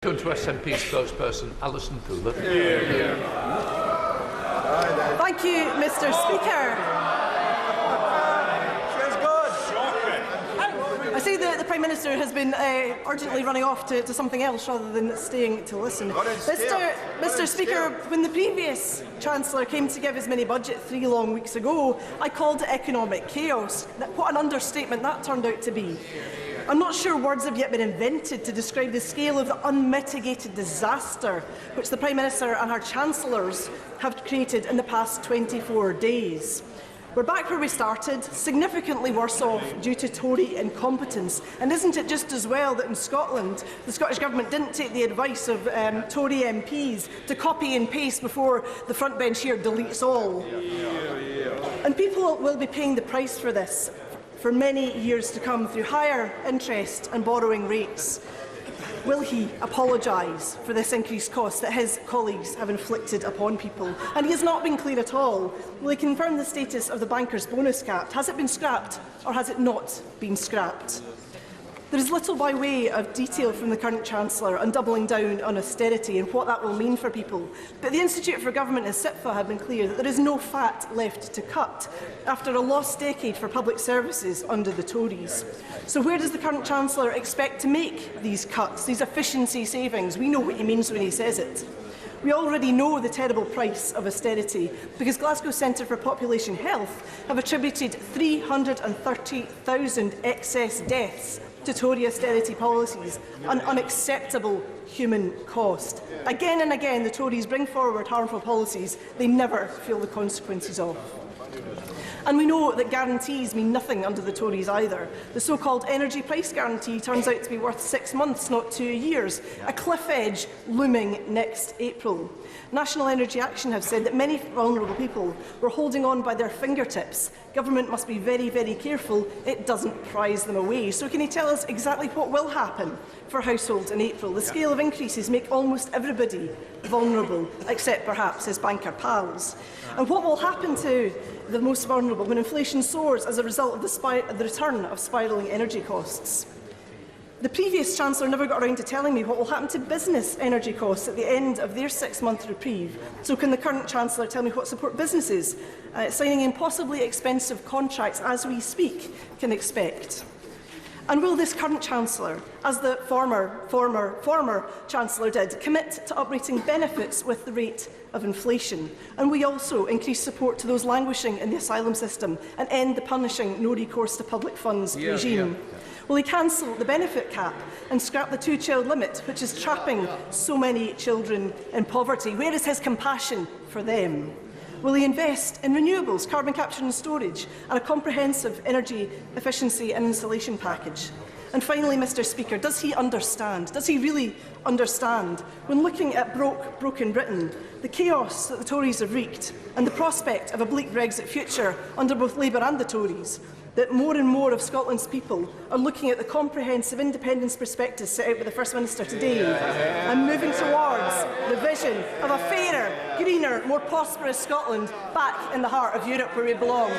Turn to SNP spokesperson Alison Thewliss. Thank you, Mr. Speaker. I see that the Prime Minister has been urgently running off to something else rather than staying to listen. Mr. Speaker, when the previous Chancellor came to give his mini-budget 3 long weeks ago, I called it economic chaos. What an understatement that turned out to be. I'm not sure words have yet been invented to describe the scale of the unmitigated disaster which the Prime Minister and her Chancellors have created in the past 24 days. We're back where we started, significantly worse off due to Tory incompetence. And isn't it just as well that in Scotland, the Scottish Government didn't take the advice of Tory MPs to copy and paste before the front bench here deletes all? And people will be paying the price for this for many years to come through higher interest and borrowing rates. Will he apologise for this increased cost that his colleagues have inflicted upon people? And he has not been clear at all. Will he confirm the status of the banker's bonus cap? Has it been scrapped or has it not been scrapped? There is little by way of detail from the current Chancellor on doubling down on austerity and what that will mean for people. But the Institute for Government and SIPFA have been clear that there is no fat left to cut after a lost decade for public services under the Tories. So where does the current Chancellor expect to make these cuts, these efficiency savings? We know what he means when he says it. We already know the terrible price of austerity because Glasgow Centre for Population Health have attributed 330,000 excess deaths to Tory austerity policies, an unacceptable human cost. Again and again, the Tories bring forward harmful policies they never feel the consequences of. And we know that guarantees mean nothing under the Tories either. The so-called energy price guarantee turns out to be worth 6 months, not 2 years, a cliff edge looming next April. National Energy Action have said that many vulnerable people were holding on by their fingertips. Government must be very, very careful it doesn't prize them away. So can he tell us exactly what will happen for households in April? The scale of increases make almost everybody vulnerable, except perhaps his banker pals. And what will happen to the most vulnerable when inflation soars as a result of the return of spiralling energy costs? The previous Chancellor never got around to telling me what will happen to business energy costs at the end of their 6-month reprieve. So can the current Chancellor tell me what support businesses signing impossibly expensive contracts as we speak can expect? And will this current Chancellor, as the former Chancellor did, commit to uprating benefits with the rate of inflation? And we also increase support to those languishing in the asylum system and end the punishing no recourse to public funds regime? Will he cancel the benefit cap and scrap the 2-child limit, which is trapping so many children in poverty? Where is his compassion for them? Will he invest in renewables, carbon capture and storage, and a comprehensive energy efficiency and insulation package? And finally, Mr. Speaker, does he understand, does he really understand, when looking at broken Britain, the chaos that the Tories have wreaked and the prospect of a bleak Brexit future under both Labour and the Tories, that more and more of Scotland's people are looking at the comprehensive independence prospectus set out by the First Minister today and moving towards the vision of a fairer, greener, more prosperous Scotland back in the heart of Europe where we belong?